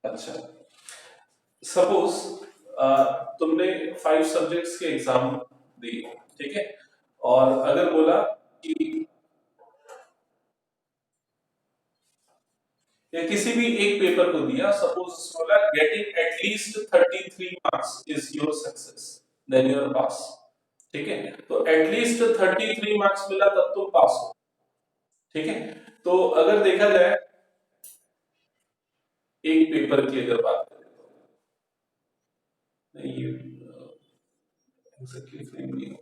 अच्छा, सपोज तुमने 5 सब्जेक्ट्स के एग्जाम दिए, ठीक है, और अगर बोला कि या किसी भी एक पेपर को दिया, सपोज बोला getting at least 33 marks is your success, then you are pass. ठीक है, तो एटलीस्ट 33 मार्क्स मिला तब तुम पास हो। ठीक है, तो अगर देखा जाए एक पेपर की अगर बात करें तो नहीं, ये एग्जैक्टली फ्रेम नहीं हो।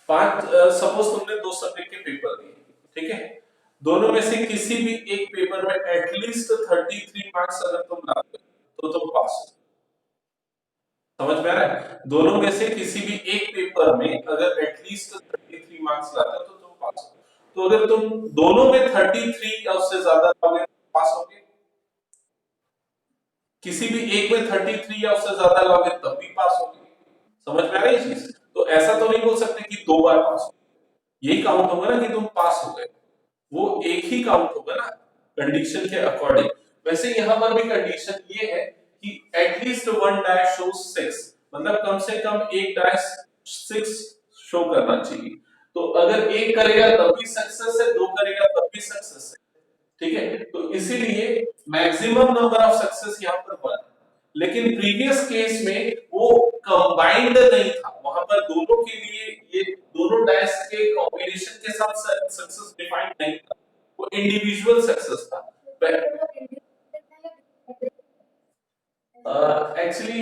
5, सपोज तुमने 2 सब्जेक्ट के पेपर दिए, ठीक है, दोनों में से किसी भी एक पेपर में एटलीस्ट 33 मार्क्स अगर तुम लाते हो तो तुम पास हो। समझ में आ रहा है? दोनों में से किसी भी एक पेपर में अगर एटलीस्ट 33 मार्क्स लाते हो तो तुम पास हो। तो अगर तुम दोनों में 33 या उससे ज्यादा लाओगे तो पास होगे, किसी भी एक में 33 या उससे ज्यादा लाओगे तब भी पास होगे। समझ में आ रही है चीज? तो ऐसा तो नहीं बोल सकते कि 2 बार पास हो, यही काउंट होगा ना कि तुम पास हो गए, वो एक ही काउंट होगा ना कंडीशन के अकॉर्डिंग। वैसे यहां पर भी कंडीशन ये है कि एटलीस्ट वन डैश शो 6, मतलब कम से कम एक डैश 6 शो करना चाहिए। तो अगर एक करेगा तब भी सक्सेस है, दो करेगा तब भी सक्सेस है। ठीक है, तो इसीलिए मैक्सिमम नंबर ऑफ सक्सेस यहां पर 1। लेकिन प्रीवियस केस में वो कंबाइंड नहीं था, वहां पर दोनों के लिए ये दोनों डाइस के कॉम्बिनेशन के साथ सक्सेस डिफाइंड नहीं था, वो इंडिविजुअल सक्सेस था। एक्चुअली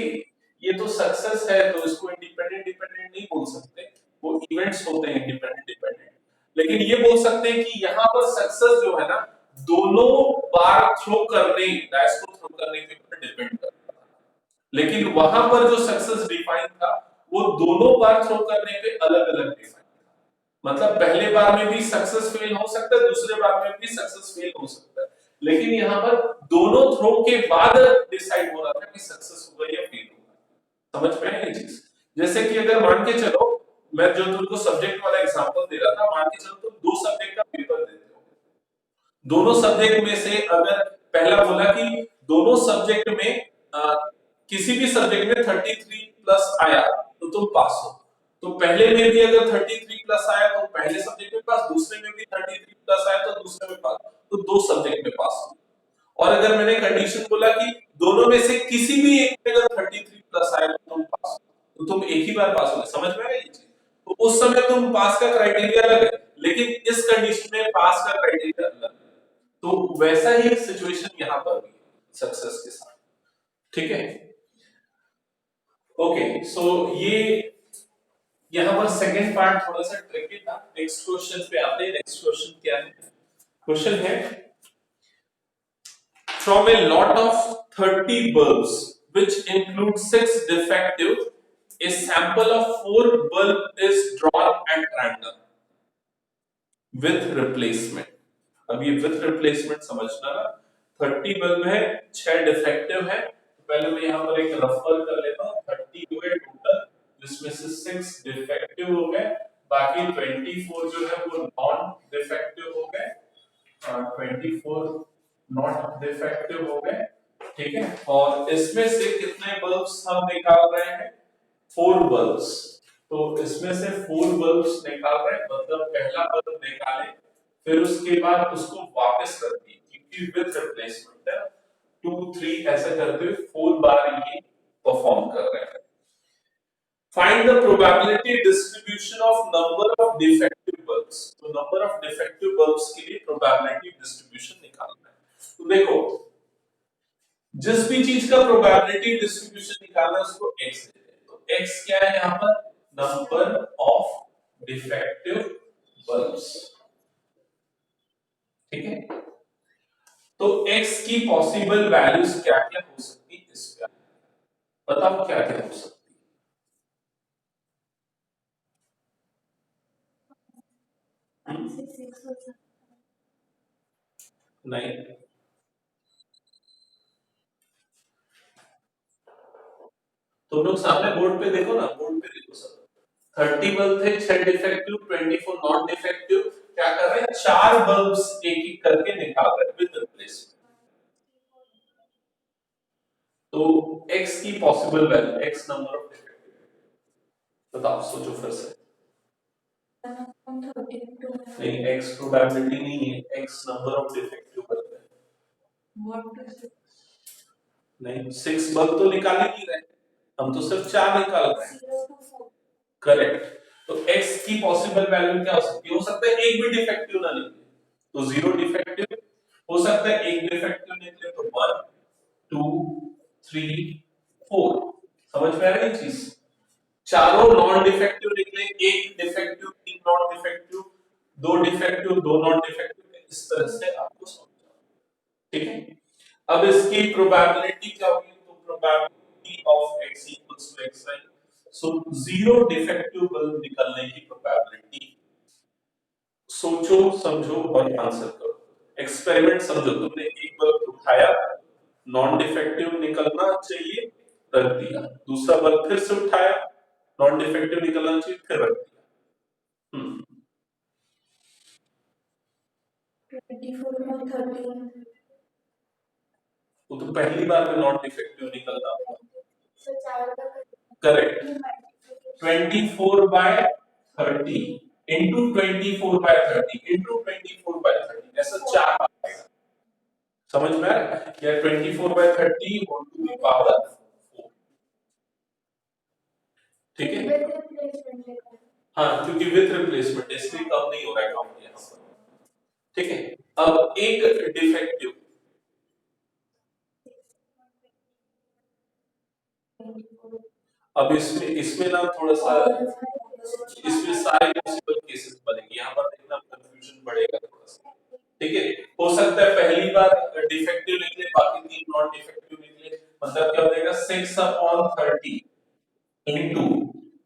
ये तो सक्सेस है तो इसको इंडिपेंडेंट डिपेंडेंट नहीं बोल सकते, वो इवेंट्स होते हैं इंडिपेंडेंट डिपेंडेंट। लेकिन ये बोल सकते हैं कि यहाँ पर सक्सेस जो है ना, दोनों बार थ्रो करने, डाइस को थ्रो करने के ऊपर डिपेंड करता है। लेकिन वहां पर जो सक्सेस डिफाइन था वो दोनों बार थ्रो करने पे अलग अलग डिफाइन था। मतलब पहले बार में भी सक्सेस फेल हो सकता है, दूसरे बार में भी सक्सेस फेल हो सकता है, लेकिन यहाँ पर दोनों थ्रो के बाद डिसाइड हो रहा था कि सक्सेस होगा या फेल होगा। समझ में आई ये चीज? जैसे कि अगर मान के चलो, मैं जो तुमको सब्जेक्ट वाला एग्जांपल दे रहा था, मान के चलो तुम 2 सब्जेक्ट का पेपर देते हो, दोनों सब्जेक्ट में से अगर पहला बोला कि दोनों सब्जेक्ट में किसी भी सब्जेक्ट में 33 प्लस आया तो तुम पास हो। तो पहले में भी अगर 33 प्लस आया तो पहले सब्जेक्ट में पास, दूसरे में भी 33 प्लस आया तो दूसरे में पास, तो 2 सब्जेक्ट में पास हो। और अगर मैंने कंडीशन बोला कि दोनों में से किसी भी एक में अगर 33 प्लस आया तो तुम पास हो, तो तुम एक ही बार पास हो गए। समझ में आ रही है ये चीज? तो उस समय तुम पास का क्राइटेरिया अलग है, लेकिन इस कंडीशन में पास का क्राइटेरिया अलग है। तो वैसा ही सिचुएशन यहाँ पर भी सक्सेस के साथ। ठीक है, ओके, सो ये यहाँ पर सेकंड पार्ट थोड़ा सा ट्रिकी था। नेक्स्ट क्वेश्चन पे आते हैं। नेक्स्ट क्वेश्चन क्या है? क्वेश्चन है, from a lot of 30 bulbs which include 6 defective, a sample of 4 bulb is drawn at random with replacement। अब ये विथ रिप्लेसमेंट समझना ना, 30 बल्ब है, 6 डिफेक्टिव है, तो पहले मैं यहाँ पर एक रफर कर लेता हूँ। 30 हो गए टोटल, जिसमें से 6 डिफेक्टिव हो गए, बाकी 24 जो है वो नॉन डिफेक्टिव हो गए, 24 नॉट डिफेक्टिव हो गए। ठीक है, और इसमें से कितने बल्ब्स हम निकाल रहे हैं? 4 बल्ब्स। तो इसमें से 4 बल्ब्स निकाल रहे हैं, मतलब पहला बल्ब निकाले, फिर उसके बाद उसको वापस कर दिए, क्योंकि विद रिप्लेसमेंट है, 2 3 ऐसे करते हुए 4 बार ये परफॉर्म कर रहे हैं। Find the probability distribution of number of defective bulbs। तो number of defective bulbs के लिए probability distribution निकालना है। तो देखो, जिस भी चीज का प्रोबेबिलिटी डिस्ट्रीब्यूशन निकालना है उसको x देते हैं। तो x क्या है यहाँ पर? Number of defective bulbs. ठीक है, तो x की पॉसिबल वैल्यूज क्या क्या हो सकती है इसका, बताओ क्या क्या हो सकती है? नहीं, तुम लोग सामने बोर्ड पे देखो ना, बोर्ड पे देखो सब। 30 बल्ब थे, 6 डिफेक्टिव, 24 नॉन डिफेक्टिव। क्या कर रहे हैं, 4 बल्ब्स एक एक करके निकाल रहे हैं विद रिप्लेसमेंट। तो x की possible value, x number of defective, बताओ सोचो फिर से। नहीं, x प्रोबेबिलिटी नहीं है, x number of defective bulb है। नहीं, 6 बल्ब तो निकाल ही नहीं रहे, हम तो सिर्फ 4 निकाल रहे हैं। करेक्ट। तो x की पॉसिबल वैल्यू क्या हो सकती है? हो सकता है एक भी डिफेक्टिव ना निकले, तो 0 डिफेक्टिव। हो सकता है एक डिफेक्टिव निकले तो 1 2 3 4। समझ में आ रही है चीज? चारों नॉन डिफेक्टिव निकले, एक डिफेक्टिव, तीन नॉन डिफेक्टिव, दो डिफेक्टिव, दो नॉन डिफेक्टिव, इस तरह से आपको समझना। ठीक है, अब इसकी प्रोबेबिलिटी क्या होगी? तो probability of x equals to xi, सो 0 डिफेक्टिव बल्ब निकलने की प्रोबेबिलिटी। सोचो समझो और आंसर करो। एक्सपेरिमेंट समझो, तुमने एक बल्ब उठाया, नॉन डिफेक्टिव निकलना चाहिए, रख दिया। दूसरा बल्ब फिर से उठाया, नॉन डिफेक्टिव निकलना चाहिए, फिर रख दिया। 24/13 वो तो पहली बार में नॉन डिफेक्टिव निकल रहा था। करेक्ट, 24/30 इंटू 24/30 इंटू 24/30, ऐसा 4 बार आएगा। समझ में आ रहा है? या 24/30 और टू द पावर 4। ठीक है, हाँ, क्योंकि विथ रिप्लेसमेंट इसलिए कम नहीं हो रहा है काउंट यहाँ पर। ठीक है, अब एक डिफेक्टिव, अब इसमें इसमें ना थोड़ा सा, इसमें सारे पॉसिबल केसेस बनेंगे, यहाँ पर देखना कंफ्यूजन बढ़ेगा थोड़ा सा। ठीक है, हो सकता है पहली बार डिफेक्टिव निकले, बाकी तीन नॉन डिफेक्टिव निकले, मतलब क्या हो जाएगा 6/30 इनटू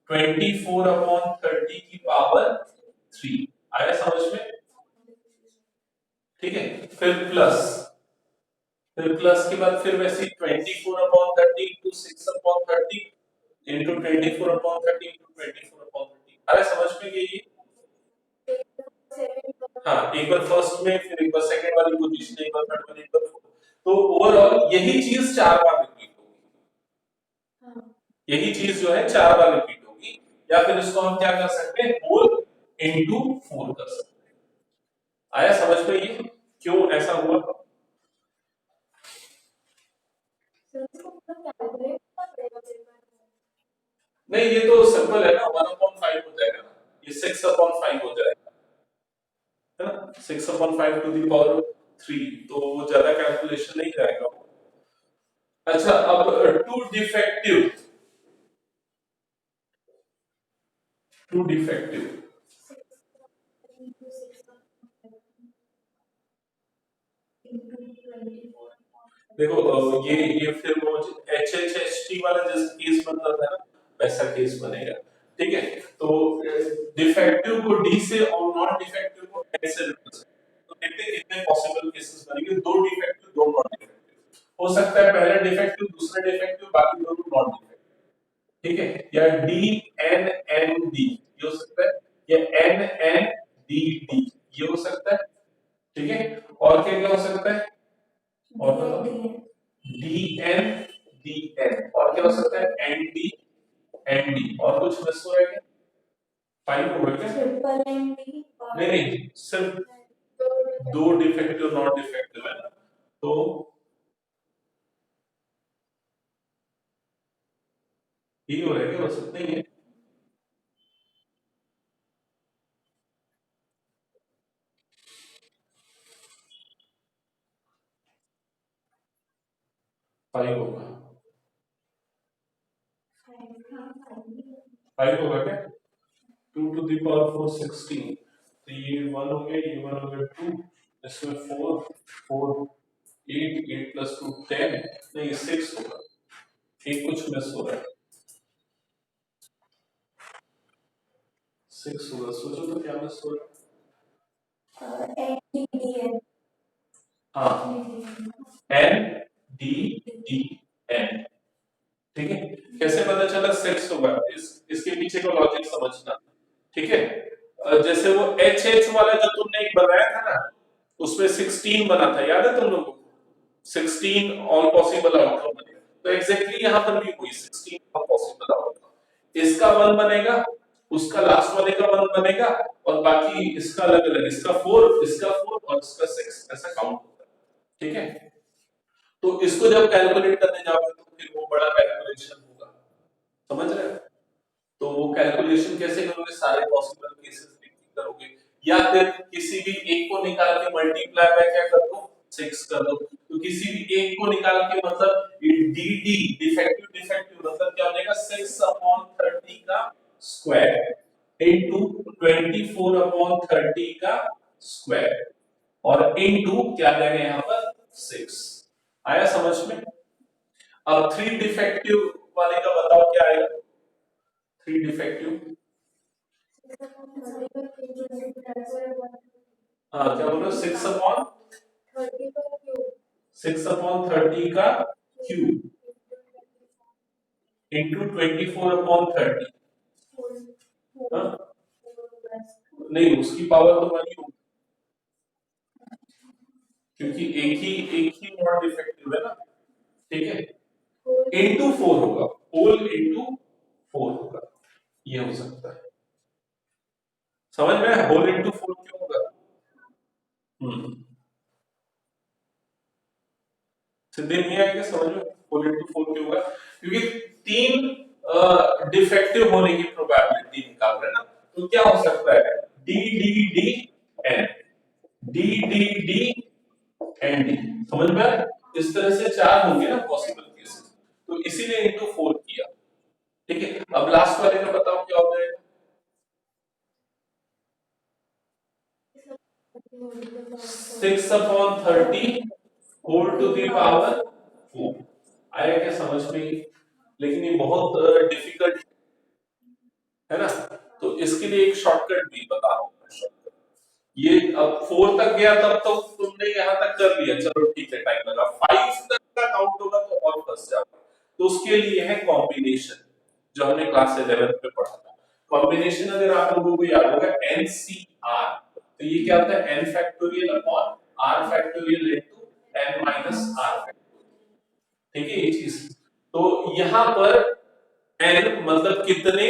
24/30 की पावर 3। आया समझ में? ठीक है, फिर प्लस के बाद फिर वैसे 24/30 इंटू 6/30 इंटू 24/30 इंटू 24/30। अरे समझ में गई? हाँ, एक बार फर्स्ट में, फिर एक बार सेकंड वाली पोजीशन, एक बार थर्ड वाली, एक बार फोर्थ। तो ओवरऑल यही चीज 4 बार रिपीट होगी। यही चीज जो है 4 बार रिपीट होगी, या फिर इसको हम क्या कर सकते हैं, होल इनटू 4 कर सकते हैं। आया समझ में ये क्यों ऐसा हुआ? नहीं, ये तो सिंपल है ना, 1/5 हो जाएगा ना, ये 6/5 हो जाएगा, है ना, 6/5 टू द पावर 3, तो ज्यादा कैलकुलेशन नहीं जाएगा। अच्छा, अब टू डिफेक्टिव देखो, ये फिर वो HHHT वाला जैसा केस बनता था ना, वैसा केस बनेगा। ठीक है, तो डिफेक्टिव को डी से और नॉन डिफेक्टिव को एच से रिप्लेस, तो देखते हैं कितने पॉसिबल केसेस बनेंगे। दो डिफेक्टिव, दो नॉन डिफेक्टिव, हो सकता है पहला डिफेक्टिव, दूसरा डिफेक्टिव, बाकी दोनों नॉन डिफेक्टिव। ठीक है, या DNND ये हो सकता है, या NNDD ये हो सकता है। ठीक है, और क्या क्या हो सकता है? और बताओ, DNDN, और क्या हो सकता है? NDND, और कुछ मिस हो रहा है क्या? 5 हो गए क्या? नहीं नहीं, सिर्फ दो डिफेक्टिव नॉन डिफेक्टिव है ना, तो ये हो रहा है क्या? बस इतना ही है। 5 होगा, 5 होगा क्या? 2 टू द पावर 4 16, तो ये 1 हो गया, ये 1 हो गया, 2, इसमें 4 4 8 8 प्लस 2 10, नहीं 6 होगा, एक कुछ मिस हो रहा है, 6 होगा। सोचो तो क्या मिस हो रहा है? हाँ, NDDN। ठीक है, कैसे पता चला 6 होगा? इसके पीछे पीछे का लॉजिक समझना, ठीक है। जैसे वो एच एच वाला जो तुमने एक बनाया था ना, उसमें 16 बना था, याद है तुम लोगों को? 16 ऑल पॉसिबल आउटकम बनेगा, तो एग्जैक्टली यहाँ पर भी वही 16 ऑल पॉसिबल आउटकम, इसका 1 बनेगा, उसका लास्ट वाले का 1 बनेगा, और बाकी इसका अलग अलग, इसका 4, इसका 4 और इसका 6, ऐसा काउंट होता है, ठीक है। तो इसको जब कैलकुलेट करने जाओगे तो फिर वो बड़ा कैलकुलेशन होगा, समझ रहे हो? तो वो कैलकुलेशन कैसे करोगे, सारे पॉसिबल केसेस देखकर करोगे, या फिर किसी भी एक को निकाल के मल्टीप्लाई बाय क्या कर दो, 6 कर दो, तो किसी भी एक को निकाल के मतलब डी डी डिफेक्टिव डिफेक्टिव मतलब क्या हो जाएगा, 6 अपॉन 30 का स्क्वायर इनटू 24 अपॉन 30 का स्क्वायर और इनटू क्या आ जाएगा यहाँ पर 6। आया समझ में? अब 3 डिफेक्टिव वाले का बताओ क्या आएगा, 3 डिफेक्टिव, हाँ क्या बोल रहे हो, 6 अपॉन 30 का क्यूब इंटू 24 अपॉन 30, नहीं उसकी पावर तो 1 ही होगी, क्योंकि एक ही नॉन डिफेक्टिव है ना, ठीक है। इंटू 4 होगा, होल इंटू 4 होगा, ये हो सकता है, समझ में? होल इंटू 4 क्यों होगा? सिद्धि नहीं है कि समझ में होल इंटू 4 क्यों होगा, क्योंकि 3 डिफेक्टिव होने की प्रोबेबिलिटी निकाल रहे हैं ना, तो क्या हो सकता है, D D D N, D D D N D, समझ में? इस तरह से 4 होंगे ना पॉसिबल केसेस, तो इसीलिए इंटू 4 किया, ठीक है। अब लास्ट वाले का बताओ क्या हो जाएगा, 6 upon 30 whole to the power 4। आया क्या समझ में? लेकिन ये बहुत डिफिकल्ट है ना, तो इसके लिए एक शॉर्टकट भी बता रहा हूं मैं। ये अब 4 तक गया तब तो तुमने यहां तक कर लिया, चलो ठीक है, टाइम लगा, 5 तक का काउंट होगा तो और फंस जाओगे, तो उसके लिए है कॉम्बिनेशन, जो हमने क्लास 11 में पढ़ा था। कॉम्बिनेशन अगर आप लोगों को याद होगा NCR, तो ये क्या होता है, n factorial upon r factorial into n minus r factorial, ठीक है ये चीज। तो यहां पर n मतलब कितने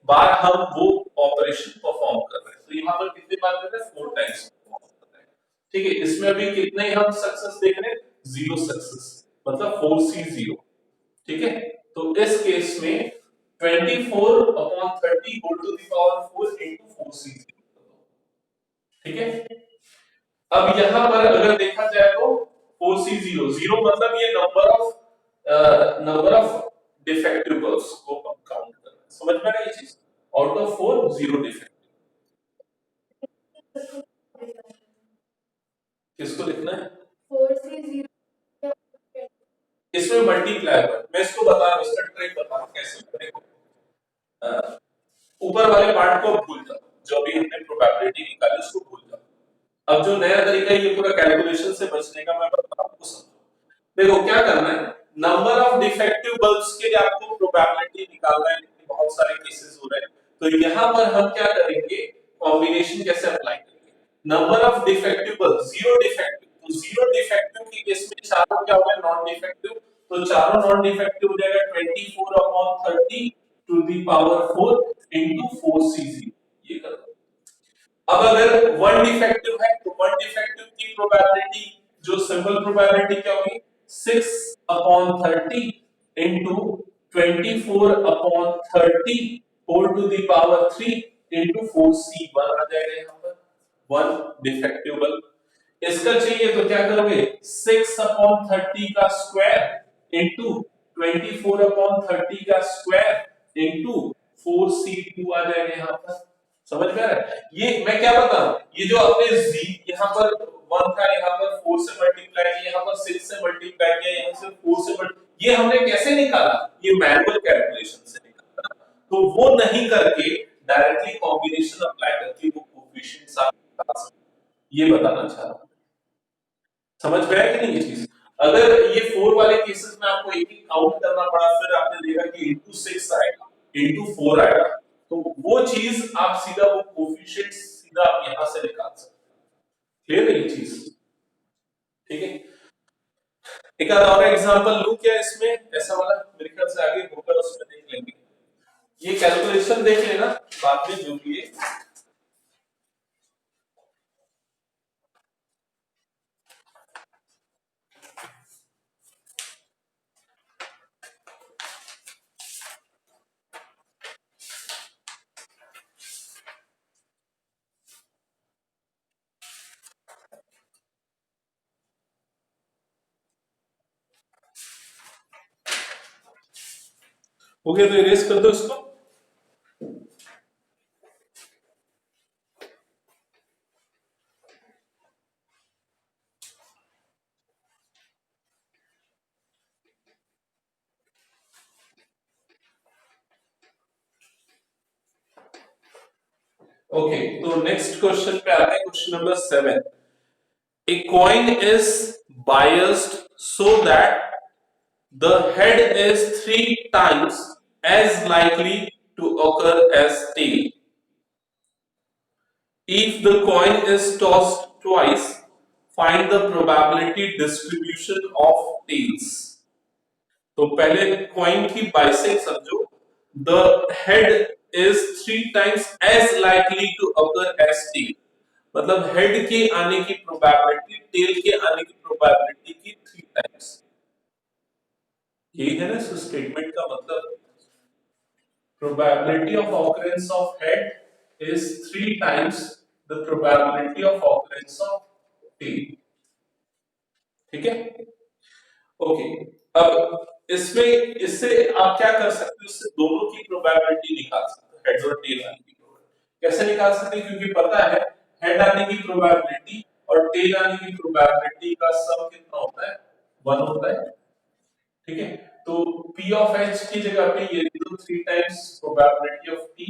बार हम वो ऑपरेशन परफॉर्म कर रहे हैं, तो यहां पर कितने बार कर रहे हैं, 4 टाइम्स परफॉर्म कर रहे हैं, ठीक है। इसमें अभी कितने हम सक्सेस देख रहे हैं, 0 सक्सेस, मतलब 4C0, ठीक है। तो इस केस में 24 upon 30 whole to the power 4 into 4C0, ठीक है। अब यहां पर अगर देखा जाए तो 4C0, 0 मतलब ये नंबर ऑफ डिफेक्टिव बल्ब्स को हम काउंट कर रहे हैं, समझ में आ रही है ये चीज? आउट ऑफ 4 0 डिफेक्टिव, किसको लिखना है, 4C0, इसमें मल्टीप्लाई कर, मैं इसको बता रहा हूं, इसका ट्रिक बता रहा हूं कैसे करें। ऊपर वाले पार्ट को भूल जाओ, जो भी हमने प्रोबेबिलिटी निकाली उसको भूल जाओ, अब जो नया तरीका है ये पूरा कैलकुलेशन से बचने का मैं बता रहा हूं, समझो। देखो क्या करना है, नंबर ऑफ डिफेक्टिव बल्ब्स के लिए आपको प्रोबेबिलिटी निकालना है, बहुत सारे केसेस हो रहे हैं, तो यहां पर हम क्या करेंगे, कॉम्बिनेशन कैसे अप्लाई करेंगे, number of defective bulb, 0 defective, तो 0 डिफेक्टिव के केस में चारों क्या होगा, नॉन डिफेक्टिव, तो चारों नॉन डिफेक्टिव हो जाएगा 24 upon 30 to the power 4 into 4C0, ये कर दो। अब अगर 1 डिफेक्टिव है तो 1 डिफेक्टिव की प्रोबेबिलिटी, जो सिंपल प्रोबेबिलिटी क्या होगी, 6 upon 30 into 24 upon 30 whole to the power 3 into 4C1 आ जाएगा यहां पर 1 डिफेक्टिव बल्ब। इसका चाहिए तो क्या करोगे, 6 अपॉन 30 का स्क्वायर इनटू 24 अपॉन 30 का स्क्वायर इनटू 4C2 आ जाएगा यहां पर, समझ में आ रहा है? ये मैं क्या बता रहा हूं, ये जो आपने z यहां पर 1 था, यहां पर 4 से मल्टीप्लाई किया, यहां पर 6 से मल्टीप्लाई किया, यहां से 4 से ये हमने कैसे निकाला, ये मैनुअल कैलकुलेशन से निकाला, तो वो नहीं करके डायरेक्टली कॉम्बिनेशन अप्लाई करके वो कोएफिशिएंट्स आप निकाल सकते, ये बताना चाह रहा हूं, समझ में आया कि नहीं ये चीज? अगर ये 4 वाले केसेस में आपको एक एक काउंट करना पड़ा, फिर आपने देखा कि इनटू 6 आएगा, इनटू 4 आएगा, चीज आप सीधा वो कोफिशिएंट सीधा आप यहां से निकाल सकते हैं। क्लियर है ये चीज? ठीक है। एक आधा और एग्जांपल लूं क्या इसमें, ऐसा वाला मेरे ख्याल से आगे होकर उसमें देख लेंगे। ये कैलकुलेशन देख लेना बाद में जो भी है। हो गया तो इरेज कर दो इसको। ओके, तो नेक्स्ट क्वेश्चन पे आते हैं, question number 7। A coin is biased so that the head is 3 times as likely to occur as tail. If the coin is tossed twice, find the probability distribution of tails. तो पहले coin की bisect समझो। The head is 3 times as likely to occur as tail, मतलब head के आने की probability tell के आने की प्रोबेबिलिटी की 3 times। यही है ना इस स्टेटमेंट का मतलब। probability of occurrence of head is 3 times the probability of occurrence of tail। ठीक है। ओके, अब इसमें इससे आप क्या कर सकते हो, इससे दोनों की प्रोबेबिलिटी निकाल सकते हो, हेड और टेल आने की प्रोबेबिलिटी कैसे निकाल सकते हैं, क्योंकि पता है हेड आने की प्रोबेबिलिटी और टेल आने की प्रोबेबिलिटी का सम कितना होता है, 1 होता है। ठीक है, तो P of H की जगह पे ये लिख दो 3 times probability of T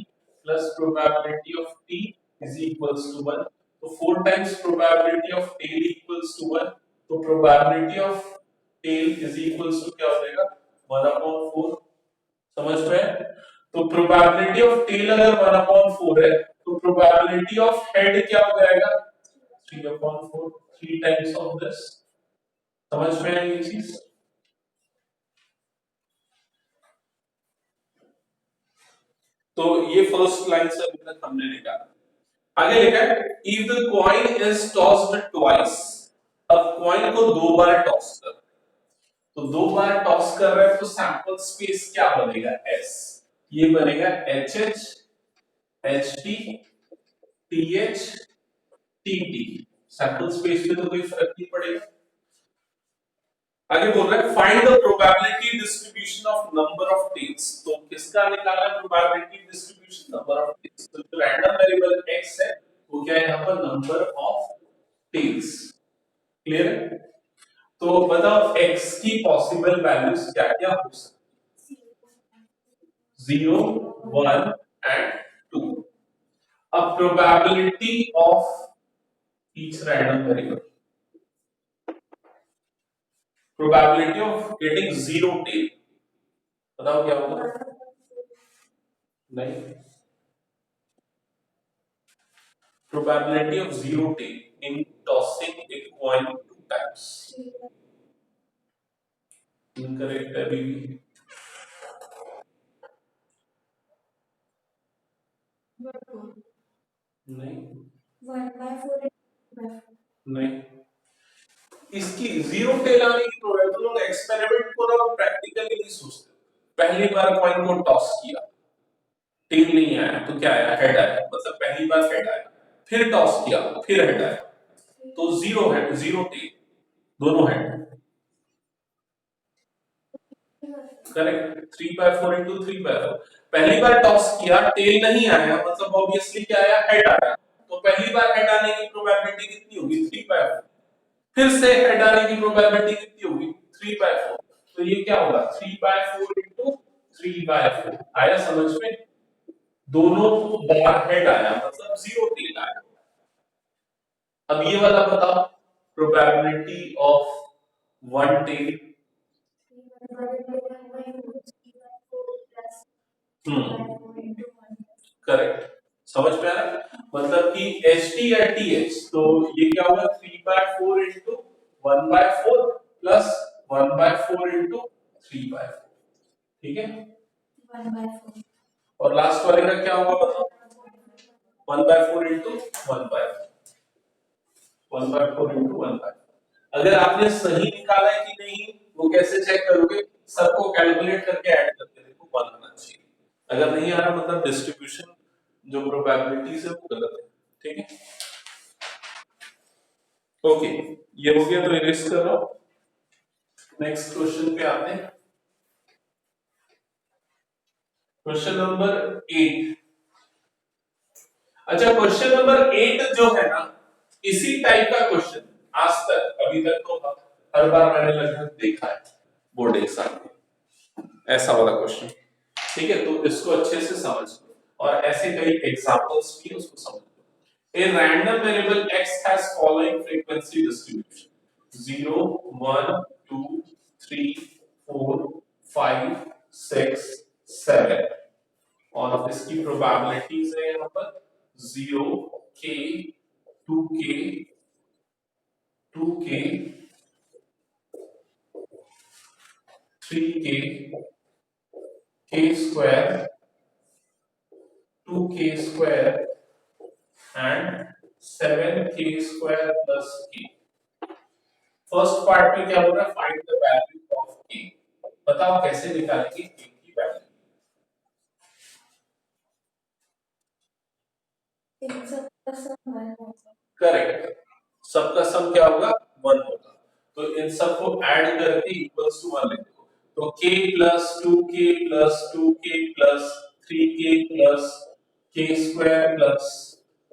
plus probability of T is equals to 1। तो 4 times probability of tail equals to 1, तो probability of tail is equals to क्या हो जाएगा, 1/4। समझ में? तो probability of tail अगर 1/4 है तो probability of head क्या हो जाएगा, 3/4, 3 times of this। समझ में आई ये चीज? तो ये फर्स्ट लाइन से अभी तक हमने निकाला। आगे लिखा है if the coin is tossed twice. अब कॉइन को 2 बार टॉस कर, तो 2 बार टॉस कर रहे हैं तो सैंपल स्पेस क्या बनेगा, एस। ये बनेगा H H, H T, T H, T T. Sample space में तो कोई फर्क नहीं पड़ेगा। आगे बोल रहा है find the probability distribution of number of tails. तो किसका निकालना है probability distribution, number of tails. तो जो रैंडम वेरिएबल x है वो क्या है यहां पर, नंबर ऑफ टेल्स। क्लियर है? तो बताओ x की पॉसिबल वैल्यूज क्या क्या हो सकती है, 0, 1 एंड 2। अब probability of each random variable, probability of getting 0 tail, बताओ क्या होगा। नहीं, probability of 0 tail in tossing a coin 2 times। Incorrect है अभी भी। नहीं, 1/4 नहीं, इसकी 0 टेल आने की प्रोबेबिलिटी, लोग एक्सपेरिमेंट को ना प्रैक्टिकली नहीं सोचते। पहली बार कॉइन को टॉस किया, टेल नहीं आया तो क्या आया, हेड आया, मतलब पहली बार हेड आया, फिर टॉस किया फिर हेड आया, तो 0 हेड 0 टेल, दोनों हेड। Correct, 3/4 into 3/4। पहली बार टॉस किया टेल नहीं आया, मतलब ऑब्वियसली क्या आया, हेड आया। तो पहली बार हेड आने की प्रोबेबिलिटी कितनी होगी, 3/4। फिर से हेड आने की प्रोबेबिलिटी कितनी होगी, 3/4। तो ये क्या होगा, 3/4 into 3/4। आया समझ में? दोनों बार हेड आया मतलब 0 टेल आया। अब ये वाला बताओ, प्रोबेबिलिटी ऑफ 1 टेल। करेक्ट, समझ में आ रहा है? मतलब कि एच टी या टी एच, तो ये क्या होगा 3/4 इंटू 1/4 प्लस 1/4 इंटू 3/4, ठीक है। 1/4 और लास्ट वाले का क्या होगा बताओ? 1/4 इंटू 1/4 इंटू 1/4। अगर आपने सही निकाला है कि नहीं वो कैसे चेक करोगे? सबको कैलकुलेट करके ऐड करके देखो 1 आना चाहिए। अगर नहीं आ रहा मतलब डिस्ट्रीब्यूशन जो प्रोबेबिलिटीज है वो गलत है, ठीक है। ओके, ये हो गया तो इरेज कर रहा हूं। नेक्स्ट क्वेश्चन पे आते हैं। Question number 8। अच्छा, क्वेश्चन नंबर 8 जो है ना, इसी टाइप का क्वेश्चन आज तक अभी तक तो हर बार मैंने लगभग देखा है बोर्ड एग्जाम में, ऐसा वाला क्वेश्चन, ठीक है। तो इसको अच्छे से समझ लो और ऐसे कई एग्जांपल्स भी उसको समझ लो। A random variable x has following frequency distribution: 0, 1, 2, 3, 4, 5, 6, 7 और इसकी प्रोबेबिलिटीज है यहाँ पर 0, k, 2k, 2k, 3k, k square, 2k square and 7k square plus k। First part में क्या हो रहा है? Find the value of k। बताओ कैसे निकालेंगे k की वैल्यू? करेक्ट, सबका सम क्या होगा? 1 होगा। तो इन सबको ऐड करके इक्वल्स टू 1 लिख दो। तो k plus 2k plus 2k plus 3k plus k square plus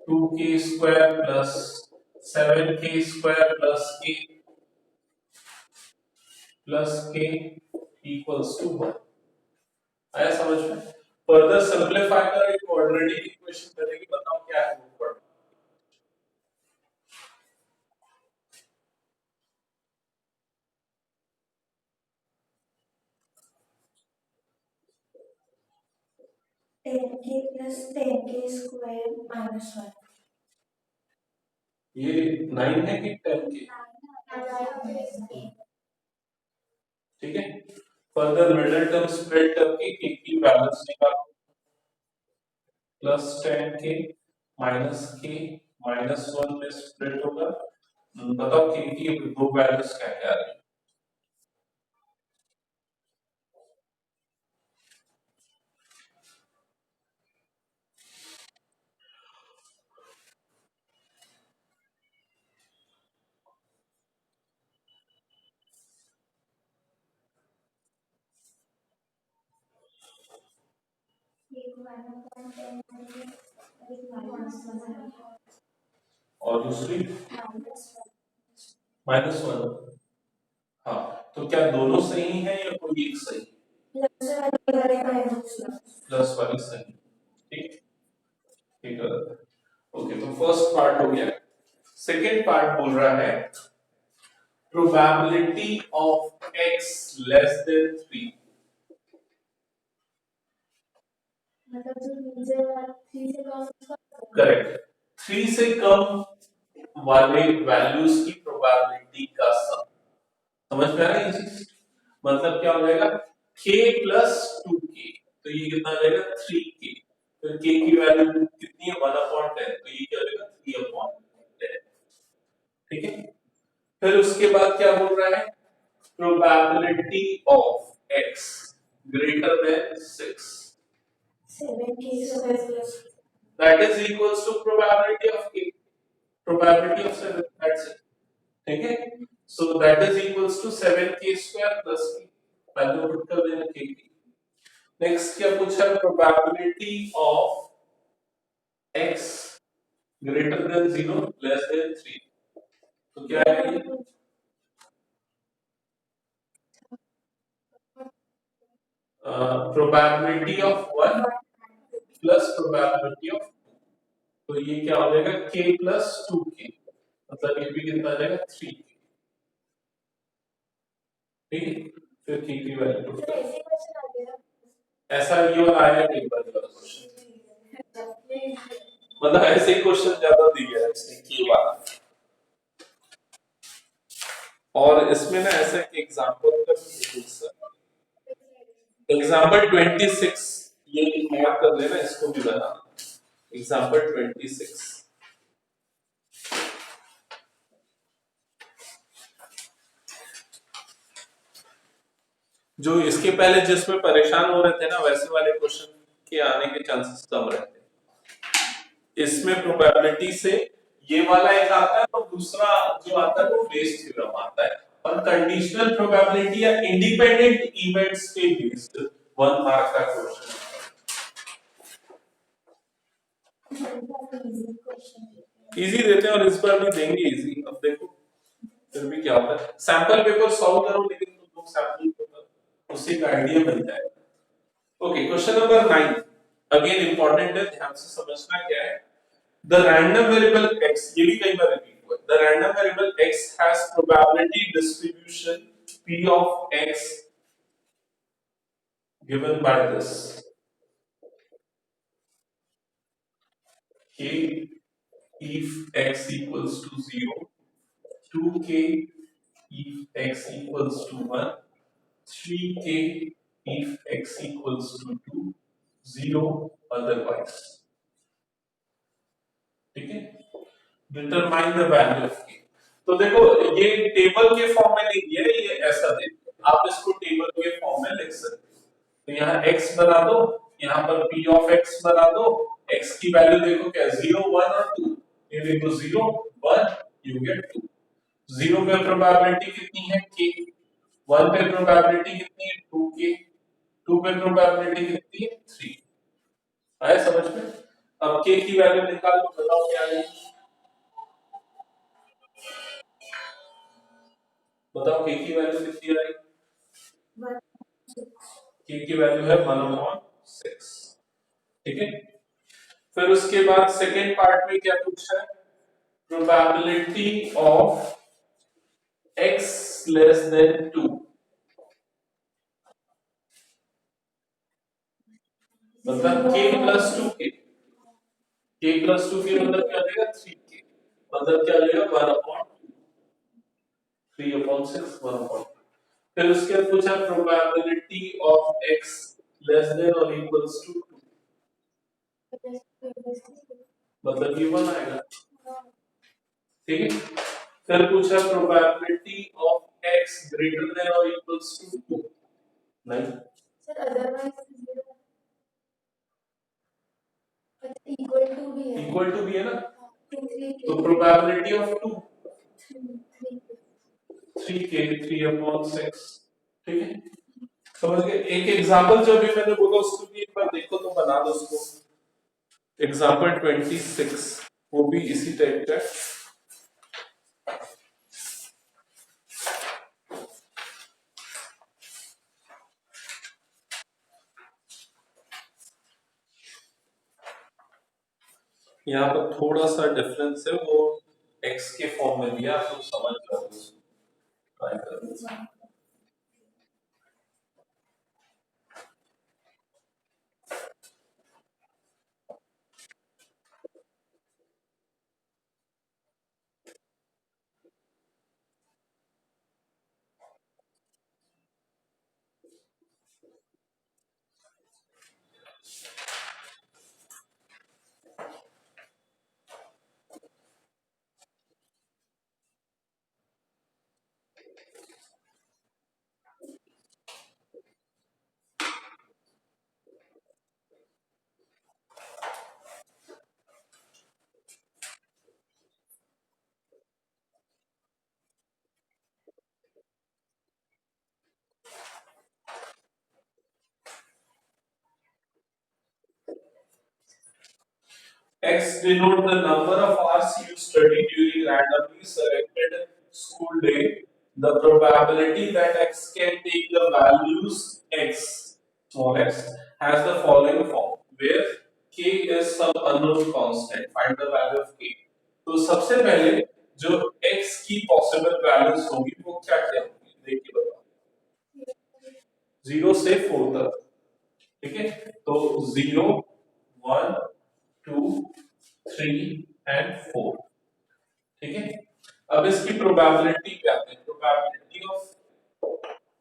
2k square plus 7k square plus k equals to 1। आया समझ में? फर्दर सिंपलीफाई कर एक क्वाड्रेटिक इक्वेशन करेंगे, बताओ क्या है वो quadratic? 10k plus 10k square minus 1। ये 9 है कि 10k? ठीक है। फर्दर मिडिल टर्म स्प्लिट करके k की वैल्यूज निकालो। Plus 10k minus k minus 1 में स्प्लिट होगा। बताओ k की दो वैल्यूज क्या क्या आ रही है? और दूसरी -1। हाँ, तो क्या दोनों सही है या कोई एक सही? प्लस वाली सही, ठीक, ठीक है। ओके, तो फर्स्ट पार्ट हो गया। सेकेंड पार्ट बोल रहा है probability of x less then 3। मतलब जो नीचे वाला 3 से कम, करेक्ट, 3 से कम वाले वैल्यूज की प्रोबेबिलिटी का सम। समझ में आ रहा है ये चीज? मतलब क्या हो जाएगा? k प्लस 2k, तो ये कितना आ जाएगा? 3k। तो k की वैल्यू कितनी है? 1/10, तो ये क्या हो जाएगा? 3/10, ठीक है। फिर उसके बाद क्या बोल रहा है? Probability of x greater than 6, 7k square plus, that is equals to probability of k, probability of 7, that's it, ठीक है। so that is equals to 7k square plus k, value put कर देना k की। Next क्या पूछा? Probability of x greater than 0 less than 3, तो क्या है ये? Probability of 1 plus probability of 2, तो ये क्या हो जाएगा? k प्लस 2k, मतलब ये भी कितना आ जाएगा? 3, ठीक है। फिर k की वैल्यू पुट कर, ऐसा ये वाला आया एक बार क्वेश्चन। मतलब ऐसे ही क्वेश्चन ज्यादा दिया है इसने के वाला। और इसमें ना ऐसा एक एग्जांपल का एग्जांपल 26 ये मार्क कर लेना, इसको भी बना एग्जांपल 26। जो इसके पहले जिसमें परेशान हो रहे थे ना वैसे वाले क्वेश्चन के आने के चांसेस कम रहते हैं। इसमें प्रोबेबिलिटी से ये वाला एक आता है और दूसरा जो आता है वो बेस थ्योरम आता है। और कंडीशनल प्रोबेबिलिटी या इंडिपेंडेंट इवेंट्स पे बेस्ड 1 मार्क का क्वेश्चन। इजी देते हैं और इस बार भी देंगे इजी। अब देखो फिर भी क्या होता है, सैंपल पेपर सॉल्व करो लेकिन तुम लोग सैंपल पेपर उससे का आइडिया मिल जाएगा। Okay, question number 9 again important है, ध्यान से समझना क्या है। द रैंडम वेरिएबल x, ये भी कई बार रिपीट हुआ है, the random variable x has probability distribution p of x given by this k if x equals to 0, 2k if x equals to 1, 3k if x equals to 2, 0 otherwise। ठीक है, determine the value of k। तो देखो ये table के form में नहीं दिया है, ये ऐसा दे, आप इसको टेबल के फॉर्म में लिख सकते हो। तो यहाँ x बना दो, यहाँ पर p ऑफ x बना दो, x की वैल्यू देखो क्या 0 1 और 2, ये देखो 0 1 यू गेट 2। 0 पे प्रोबेबिलिटी कितनी है k, 1 पे प्रोबेबिलिटी कितनी है 2k, 2 पे प्रोबेबिलिटी कितनी है 3। आया समझ में? अब k की वैल्यू निकाल लो, बताओ क्या आएगी, बताओ k की वैल्यू कितनी आएगी। k की वैल्यू है 1/6। ठीक है, फिर उसके बाद सेकेंड पार्ट में क्या पूछा है, probability of x less then 2, मतलब k plus 2k, k plus 2k मतलब क्या देगा 3k, मतलब क्या देगा 1/2, 3/6 1/2। फिर उसके बाद पूछा probability of x less than और इक्वल्स टू 2, मतलब ये 1 आएगा। ठीक है, फिर पूछा probability of x greater than और इक्वल्स टू 2, नहीं सर अदरवाइज इक्वल टू भी है ना, तो प्रोबेबिलिटी ऑफ 2 3k 3/6। ठीक है, समझ गए। एक एग्जांपल जो भी मैंने बोला उसको भी एक बार देखो तो बना दो उसको। एग्जांपल 26 वो भी इसी टाइप का। यहाँ पर थोड़ा सा डिफरेंस है, वो x के फॉर्म में दिया तो समझ जाओ उसको, ट्राई करो। X denote the number of hours you study during randomly selected school day. The probability that X can take the values X, small x, has the following form, where K is some unknown constant. Find the value of K. तो सबसे पहले जो X की possible values होगी वो क्या क्या होगी, देखिए बताओ 0 से 4 तक। ठीक है, तो 0 1 2 3 एंड 4। ठीक है, अब इसकी प्रोबेबिलिटी क्या है? प्रोबेबिलिटी ऑफ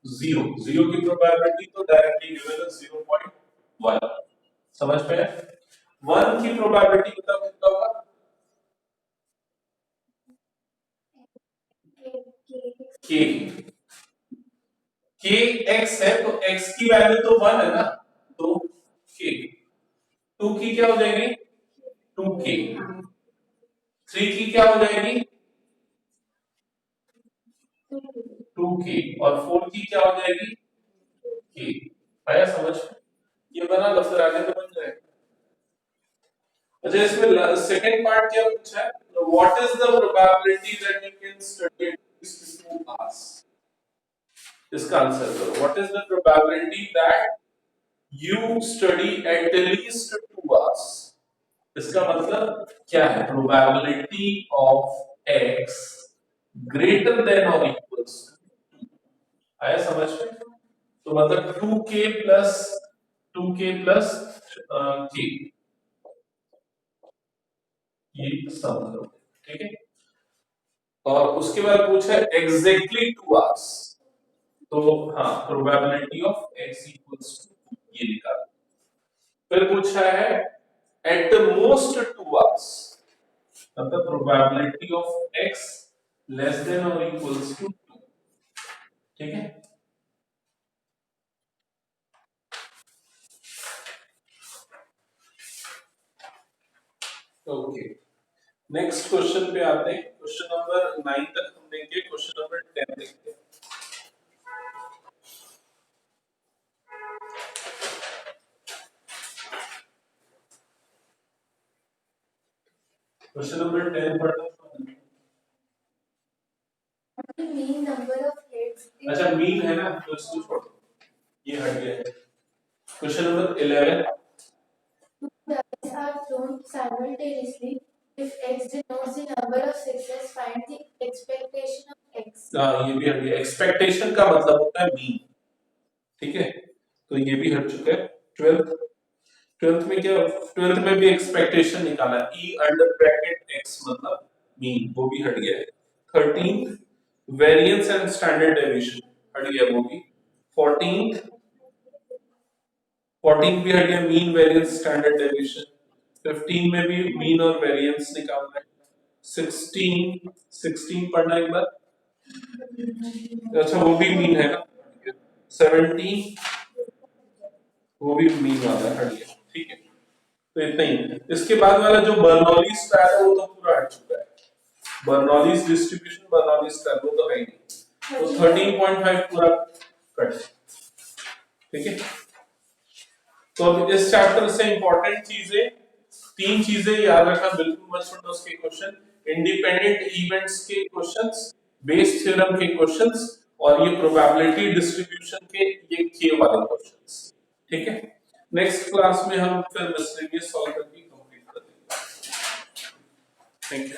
जीरो, जीरो की प्रोबेबिलिटी तो डायरेक्टली गिवन है 0.1। समझ में? 1 की प्रोबेबिलिटी कितना होगा? k, k x है तो x की वैल्यू तो 1 है ना, तो k। 2 की क्या हो जाएगी? 2k। 3 की क्या हो जाएगी? 2k। और 4 की क्या हो जाएगी? k। आया समझ? ये बना लो, फिर आगे तो बन जाएगा। अच्छा, इसमें सेकंड पार्ट क्या पूछा है? What is the probability that you can study at least 2 hours? इसका आंसर करो। What is the probability that you study at least 2 hours? इसका मतलब क्या है? Probability of x greater than और इक्वल्स टू 2। आया समझ में? तो मतलब 2k प्लस k, ये सम करो। ठीक है, और उसके बाद पूछा एग्जैक्टली 2 आवर्स, तो हाँ, probability of x equals to ये निकालो। फिर पूछा है एट मोस्ट 2 आवर्स, मतलब probability of x less than और इक्वल्स टू 2। ठीक है, ओके। नेक्स्ट क्वेश्चन पे आते हैं। क्वेश्चन नंबर 9 तक हम देंगे, क्वेश्चन नंबर 10 देखते हैं। क्वेश्चन नंबर 10 पढ़ो। Mean number of heads. अच्छा, मीन है ना, तो इसको छोड़ो, ये हट गया है। Question number 11, Dice are thrown simultaneously. If x denotes the number of sixes, find the expectation of x. हाँ, ये भी हट गया। एक्सपेक्टेशन का मतलब होता है मीन। ठीक है, तो ये भी हट चुका है। 12th में क्या? 12th में भी एक्सपेक्टेशन निकाला, e अंडर ब्रैकेट x मतलब मीन, वो भी हट गया है। 13th variance and standard deviation हट गया, वो भी। 14th भी हट गया, मीन वेरिएंस स्टैंडर्ड डेविएशन। 15 में भी मीन और वेरिएंस निकालना है। 16 पढ़ना एक बार। अच्छा, वो भी मीन है ना। 17 वो भी मीन वाला हट गया। ठीक है, तो इतना ही। इसके बाद वाला जो बर्नौली स्टार है वो तो पूरा हट चुका है। बर्नौलीज डिस्ट्रीब्यूशन, बर्नौली स्टार वो तो है ही नहीं, तो 13.5 पूरा कट। ठीक है, तो अब इस चैप्टर से इंपॉर्टेंट चीजें, 3 चीजें याद रखना, बिल्कुल मत छोड़ो उसके क्वेश्चन। इंडिपेंडेंट इवेंट्स के क्वेश्चंस, बेस थ्योरम के क्वेश्चंस, और ये प्रोबेबिलिटी डिस्ट्रीब्यूशन के ये के वाले क्वेश्चंस। ठीक है, नेक्स्ट क्लास में हम फिर मिसलेनियस सॉल्व करके कंप्लीट कर देंगे। Thank you.